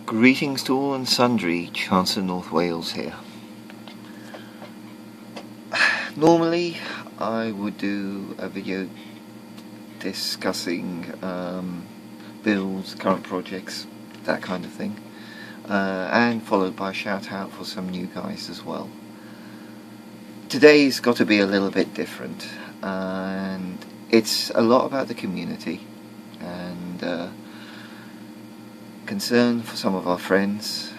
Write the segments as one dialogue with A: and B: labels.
A: Greetings to all and sundry, Chancellor North Wales here. Normally I would do a video discussing builds, current projects, that kind of thing, and followed by a shout out for some new guys as well. Today's got to be a little bit different, and it's a lot about the community and concern for some of our friends,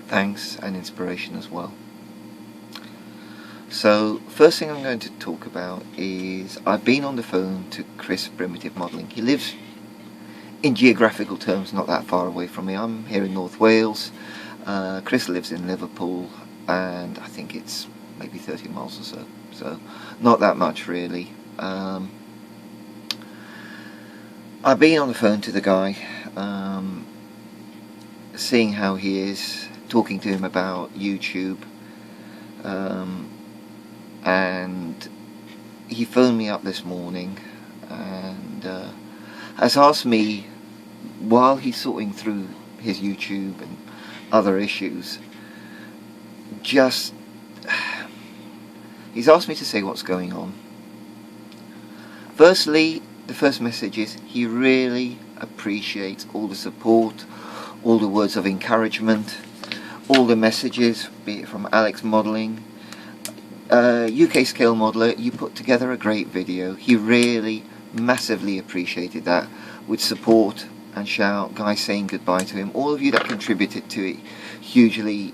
A: thanks and inspiration as well. So first thing I'm going to talk about is I've been on the phone to Chris Primitive Modelling. He lives in geographical terms not that far away from me. I'm here in North Wales. Chris lives in Liverpool, and I think it's maybe 30 miles or so, so not that much really. I've been on the phone to the guy, seeing how he is, talking to him about YouTube, and he phoned me up this morning and has asked me, while he's sorting through his YouTube and other issues, he's asked me to say what's going on. Firstly, the first message is he really appreciates all the support, all the words of encouragement, all the messages, be it from Alex Modelling, UKScale Modeller. You put together a great video. He really massively appreciated that, with support and shout, guys saying goodbye to him. All of you that contributed to it, hugely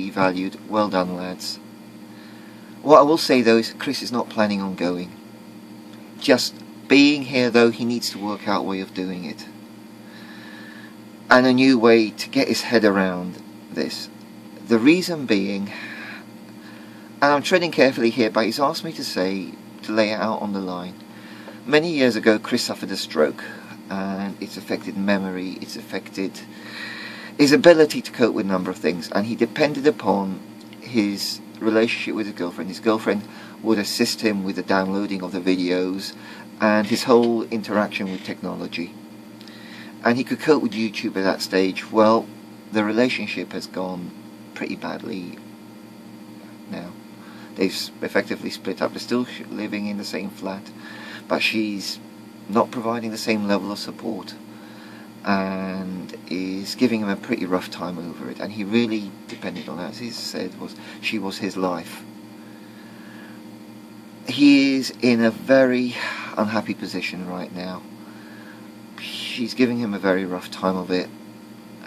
A: valued. Well done, lads. What I will say though is Chris is not planning on going. Just being here though, he needs to work out a way of doing it, and a new way to get his head around this. The reason being, and I'm treading carefully here, but he's asked me to lay it out on the line. Many years ago Chris suffered a stroke, and it's affected memory, it's affected his ability to cope with a number of things, and he depended upon his relationship with his girlfriend. His girlfriend would assist him with the downloading of the videos and his whole interaction with technology, and he could cope with YouTube at that stage. Well, the relationship has gone pretty badly now. They've effectively split up. They're still living in the same flat, but she's not providing the same level of support and is giving him a pretty rough time over it, and he really depended on her. As he said, she was his life. He is in a very unhappy position right now. She's giving him a very rough time of it,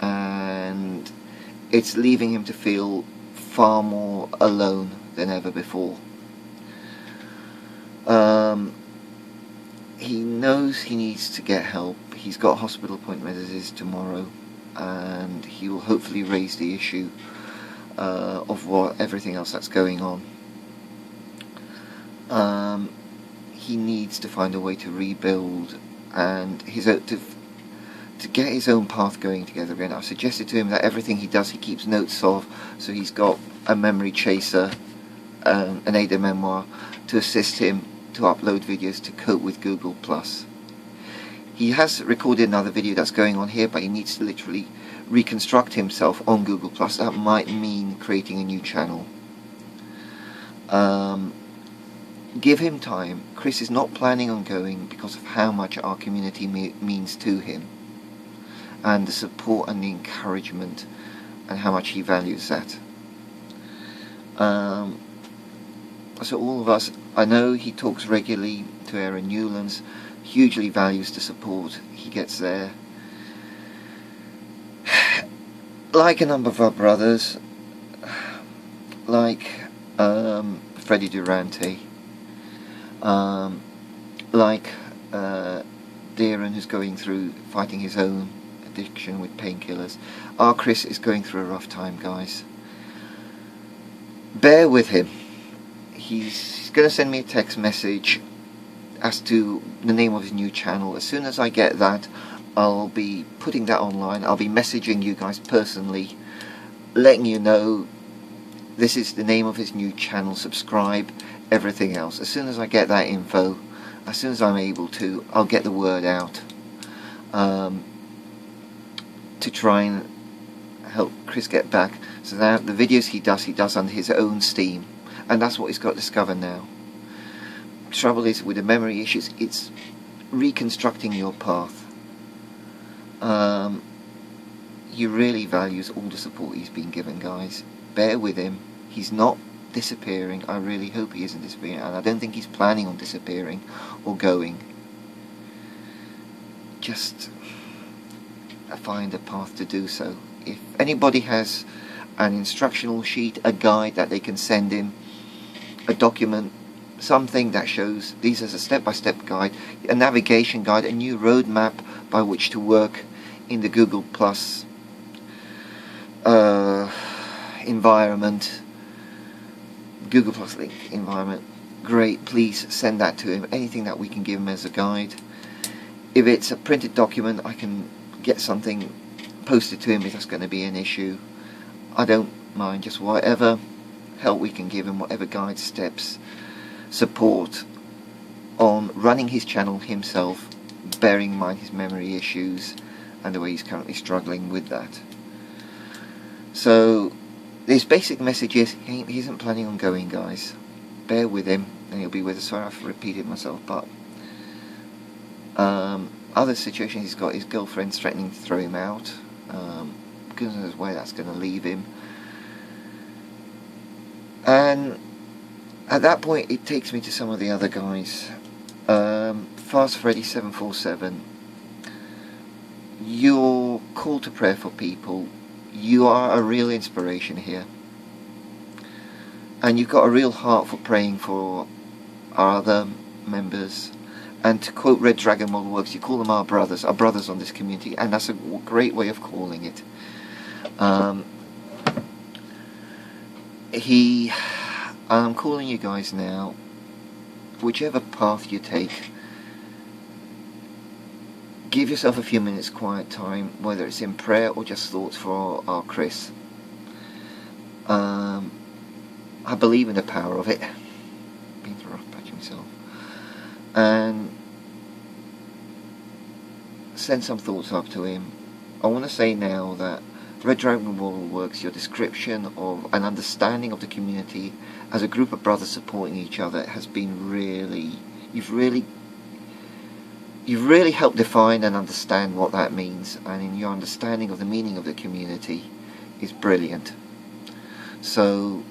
A: and it's leaving him to feel far more alone than ever before. He knows he needs to get help. He's got a hospital appointment as is tomorrow, and he will hopefully raise the issue of everything else that's going on. He needs to find a way to rebuild and to get his own path going together again. I've suggested to him that everything he does he keeps notes of, so he's got a memory chaser, an aide memoir to assist him to upload videos to cope with Google+. He has recorded another video that's going on here, but he needs to literally reconstruct himself on Google+. That might mean creating a new channel. Give him time. Chris is not planning on going because of how much our community means to him, and the support and the encouragement, and how much he values that. So all of us, I know he talks regularly to Aaron Newlands, hugely values the support he gets there. Like a number of our brothers, like Freddie Durante, like Darren, who's going through fighting his own addiction with painkillers. Our Chris is going through a rough time, guys. Bear with him. He's going to send me a text message as to the name of his new channel. As soon as I get that, I'll be putting that online. I'll be messaging you guys personally, letting you know this is the name of his new channel, subscribe, everything else. As soon as I get that info, as soon as I'm able to, I'll get the word out. to try and help Chris get back. So now the videos he does under his own steam, and that's what he's got to discover now. Trouble is with the memory issues, it's reconstructing your path. He really values all the support he's been given, guys. Bear with him. He's not disappearing. I really hope he isn't disappearing, and I don't think he's planning on disappearing or going. Just find a path to do so. If anybody has an instructional sheet, a guide that they can send him, a document, something that shows these as a step-by-step guide, a navigation guide, a new roadmap by which to work in the Google Plus environment, Google Plus link environment, great, please send that to him. Anything that we can give him as a guide. If it's a printed document, I can get something posted to him if that's going to be an issue. I don't mind, just whatever help we can give him, whatever guide, steps, support on running his channel himself, bearing in mind his memory issues and the way he's currently struggling with that. So this basic message is he isn't planning on going, guys. Bear with him and he'll be with us. Sorry I've repeated myself, but other situations, he's got his girlfriend threatening to throw him out. Goodness knows where that's going to leave him. And at that point it takes me to some of the other guys. Fast Freddy 747, your call to prayer for people. You are a real inspiration here, and you've got a real heart for praying for our other members. And to quote Red Dragon Model Works, you call them our brothers on this community, and that's a great way of calling it. I'm calling you guys now, whichever path you take, give yourself a few minutes quiet time, whether it's in prayer or just thoughts for our Chris. I believe in the power of it. Been through a rough patch myself. And send some thoughts up to him. I want to say now that Red Dragon Model Works, your description of an understanding of the community as a group of brothers supporting each other has been really, you've really helped define and understand what that means, and in your understanding of the meaning of the community is brilliant. So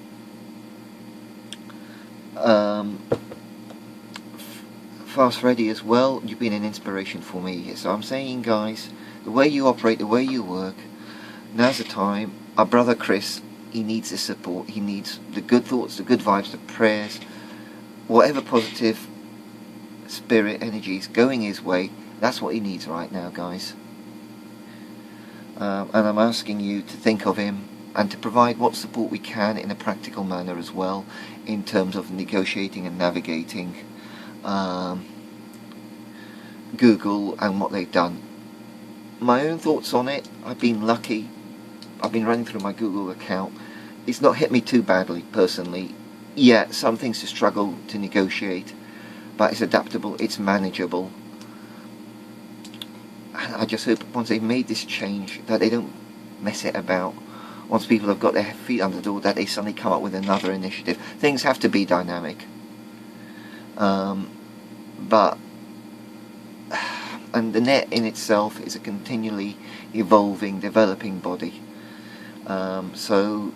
A: Fast Freddy as well, you've been an inspiration for me. So I'm saying, guys, the way you operate, the way you work, now's the time. Our brother Chris, he needs this support. He needs the good thoughts, the good vibes, the prayers, whatever positive spirit energies going his way. That's what he needs right now, guys. And I'm asking you to think of him and to provide what support we can in a practical manner as well, in terms of negotiating and navigating Google and what they've done. My own thoughts on it, I've been lucky. I've been running through my Google account. It's not hit me too badly personally. Yeah, some things to struggle to negotiate, but it's adaptable, it's manageable. And I just hope once they've made this change that they don't mess it about. Once people have got their feet under the door, that they suddenly come up with another initiative. Things have to be dynamic. And the net in itself is a continually evolving, developing body. So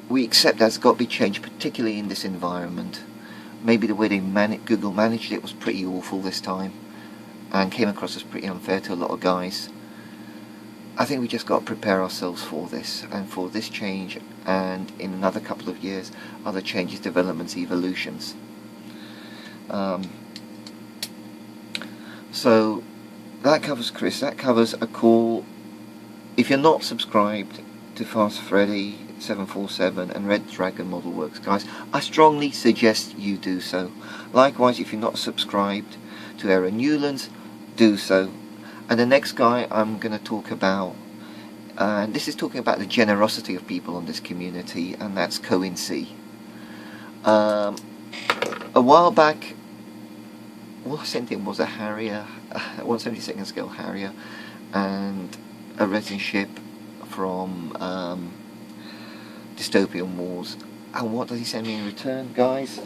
A: we accept that's got to be changed, particularly in this environment. Maybe the way Google managed it was pretty awful this time, and came across as pretty unfair to a lot of guys. I think we just got to prepare ourselves for this, and for this change, and in another couple of years, other changes, developments, evolutions. So that covers Chris. That covers a call. If you're not subscribed to Fast Freddy 747 and Red Dragon Model Works, guys, I strongly suggest you do so. Likewise, if you're not subscribed to Newlands, do so. And the next guy I'm going to talk about, and this is talking about the generosity of people on this community, and that's Coen C. A while back, all I sent him was a Harrier, a 1/72 scale Harrier, and a resin ship from Dystopian Wars. And what does he send me in return, guys?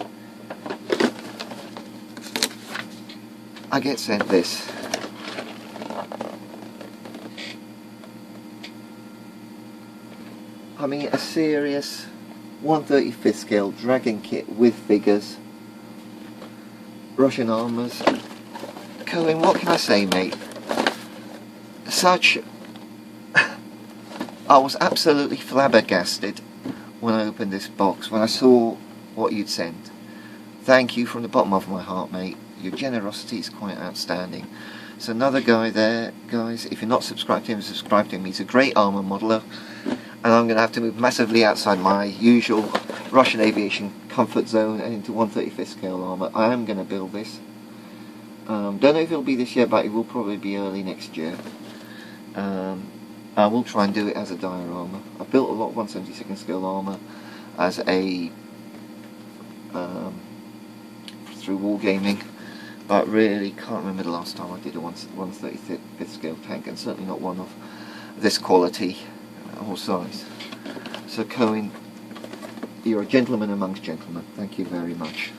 A: I get sent this. I mean, a serious 1/35th scale dragon kit with figures, Russian armours. Coen, what can I say, mate? I was absolutely flabbergasted when I opened this box, when I saw what you'd sent. Thank you from the bottom of my heart, mate. Your generosity is quite outstanding. So another guy there, guys. If you're not subscribed to him, subscribe to him. He's a great armour modeller, and I'm going to have to move massively outside my usual Russian aviation comfort zone and into 1/35th scale armour. I am going to build this. Don't know if it'll be this year, but it will probably be early next year. I will try and do it as a diorama. I've built a lot of 1/72nd scale armour as a through wargaming, but really can't remember the last time I did a 1/35th scale tank, and certainly not one of this quality or size. So Coen, you're a gentleman amongst gentlemen. Thank you very much.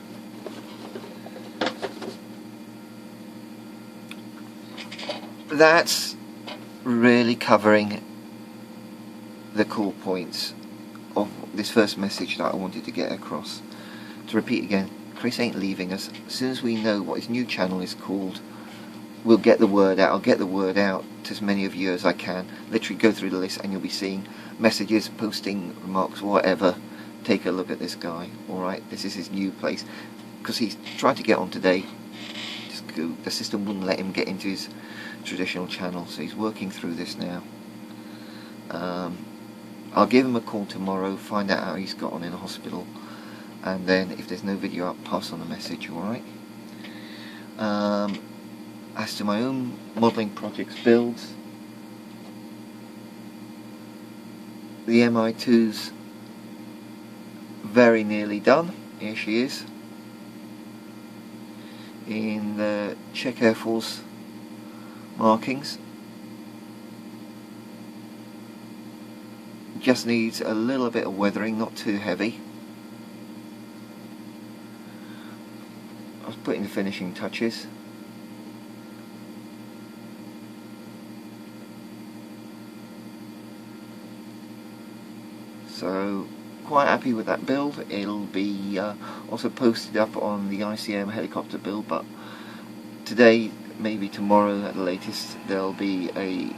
A: That's really covering the core points of this first message that I wanted to get across. To repeat again, Chris ain't leaving us. As soon as we know what his new channel is called, we'll get the word out. I'll get the word out to as many of you as I can. Literally go through the list and you'll be seeing messages, posting remarks, whatever. Take a look at this guy. Alright, this is his new place. Because he's tried to get on today. The system wouldn't let him get into his traditional channel, so he's working through this now. I'll give him a call tomorrow, find out how he's got on in the hospital, and then if there's no video, I'll pass on the message. Alright. As to my own modelling projects builds, the MI2's very nearly done. Here she is in the Czech Air Force markings. Just needs a little bit of weathering, not too heavy. I was putting the finishing touches. So quite happy with that build. It'll be also posted up on the ICM helicopter build, but today, maybe tomorrow at the latest, there'll be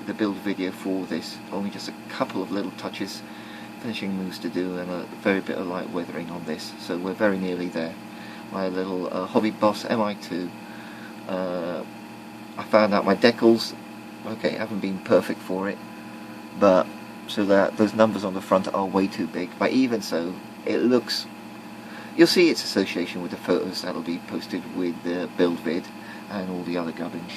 A: the build video for this. Only just a couple of little touches, finishing moves to do, and a very bit of light weathering on this. So we're very nearly there. My little Hobby Boss MI2. I found out my decals, okay, haven't been perfect for it, but so that those numbers on the front are way too big. But even so, it looks. You'll see its association with the photos that'll be posted with the build vid and all the other gubbins.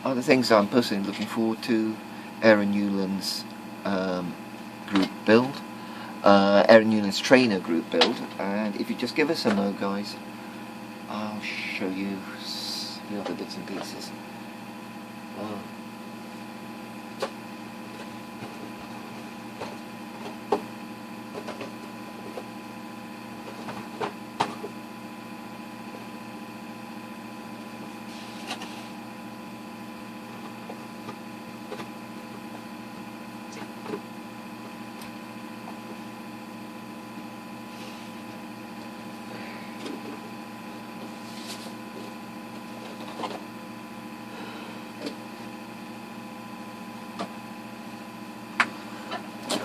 A: Other things I'm personally looking forward to: Aaron Newlands group build, Aaron Newlands trainer group build, and if you just give us a no, guys, I'll show you the other bits and pieces.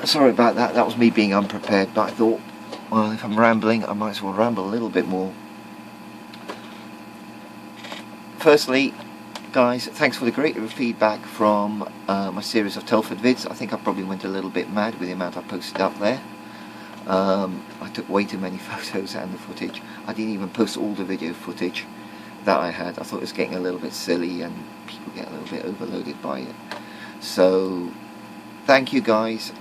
A: Sorry about that, that was me being unprepared, but I thought, well, if I'm rambling, I might as well ramble a little bit more. Firstly, guys, thanks for the great feedback from my series of Telford vids. I think I probably went a little bit mad with the amount I posted up there. I took way too many photos and the footage. I didn't even post all the video footage that I had. I thought it was getting a little bit silly and people get a little bit overloaded by it. So, thank you guys.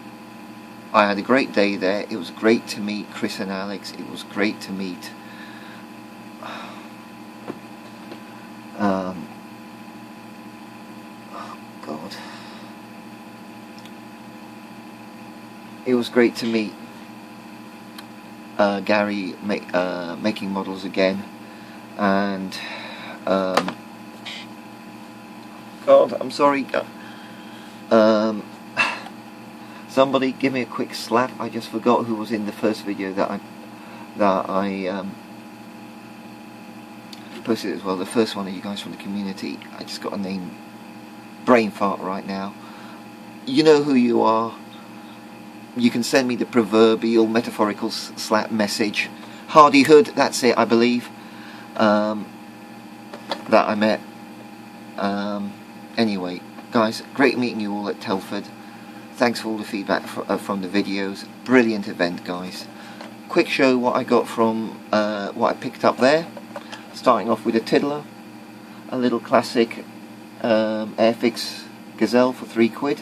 A: I had a great day there. It was great to meet Chris and Alex. It was great to meet it was great to meet Gary making models again, and God, I'm sorry. Somebody give me a quick slap. I just forgot who was in the first video that I posted as well. The first one of you guys from the community. I just got a name brain fart right now. You know who you are. You can send me the proverbial metaphorical slap message. Hardy Hood, that's it, I believe. That I met. Anyway, guys, great meeting you all at Telford. Thanks for all the feedback from the videos. Brilliant event, guys. Quick show what I got from what I picked up there. Starting off with a Tiddler, a little classic Airfix Gazelle for £3.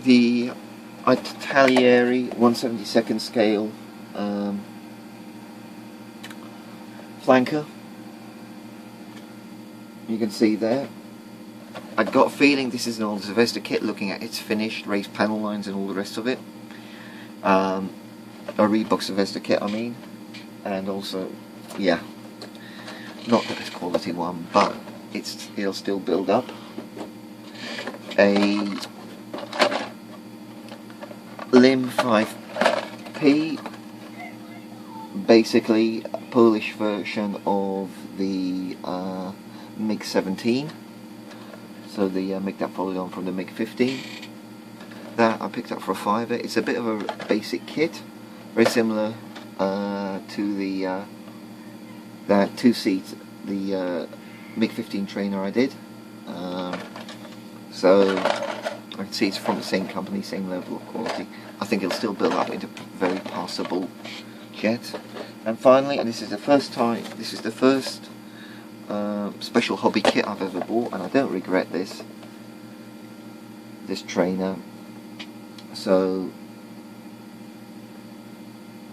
A: The Italieri 1/72 scale flanker. You can see there. I got a feeling this is an old Sylvester kit, looking at its finished raised panel lines and all the rest of it. A Reebok Sylvester kit, I mean, and also, yeah, not the best quality one, but it'll still build up. A Lim 5P, basically a Polish version of the MiG 17, so the MiG that followed on from the MiG 15. That I picked up for a £5. It's a bit of a basic kit, very similar to the that 2-seat, the MiG 15 trainer I did. So I can see it's from the same company, same level of quality. I think it'll still build up into a very passable jet. And finally, and this is the first special hobby kit I've ever bought, and I don't regret this trainer. So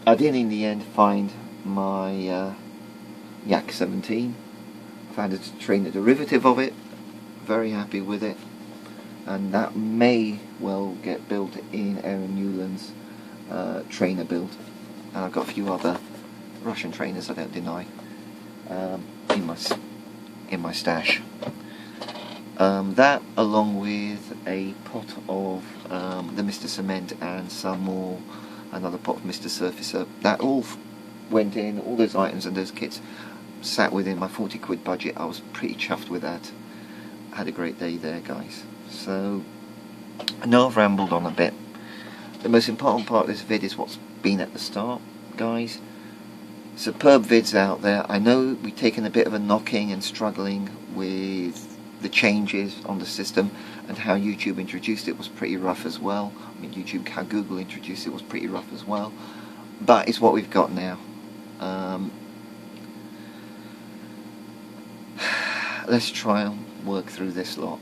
A: I did in the end find my Yak 17. I found a trainer derivative of it, very happy with it, and that may well get built in Aaron Newlands trainer build. And I've got a few other Russian trainers, I don't deny, in my stash. That, along with a pot of the Mr. Cement and another pot of Mr. Surfacer, that all went in. All those items and those kits sat within my £40 budget. I was pretty chuffed with that. Had a great day there, guys. So I know I've rambled on a bit. The most important part of this vid is what's been at the start, guys. Superb vids out there. I know we've taken a bit of a knocking and struggling with the changes on the system, and how YouTube introduced it was pretty rough as well. I mean, how Google introduced it was pretty rough as well. But it's what we've got now. Let's try and work through this lot.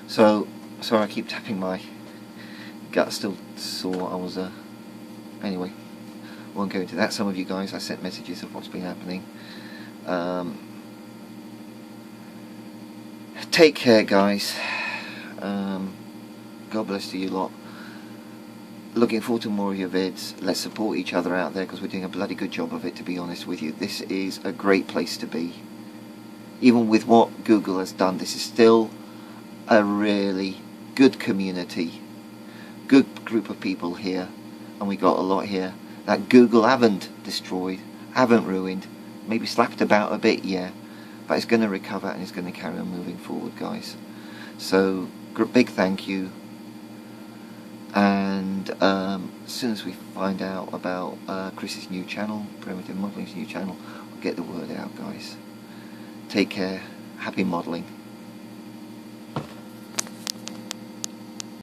A: So, sorry I keep tapping my gut, still sore. I was anyway, won't go into that. Some of you guys, I sent messages of what's been happening. Take care, guys. God bless to you lot. Looking forward to more of your vids. Let's support each other out there, because we're doing a bloody good job of it, to be honest with you. This is a great place to be. Even with what Google has done, this is still a really good community, good group of people here, and we got a lot here that Google haven't destroyed, haven't ruined, maybe slapped about a bit, yeah, but it's going to recover and it's going to carry on moving forward, guys. So big thank you, and as soon as we find out about Chris's new channel, Primitive Modeling's new channel, we'll get the word out, guys. Take care, happy modelling.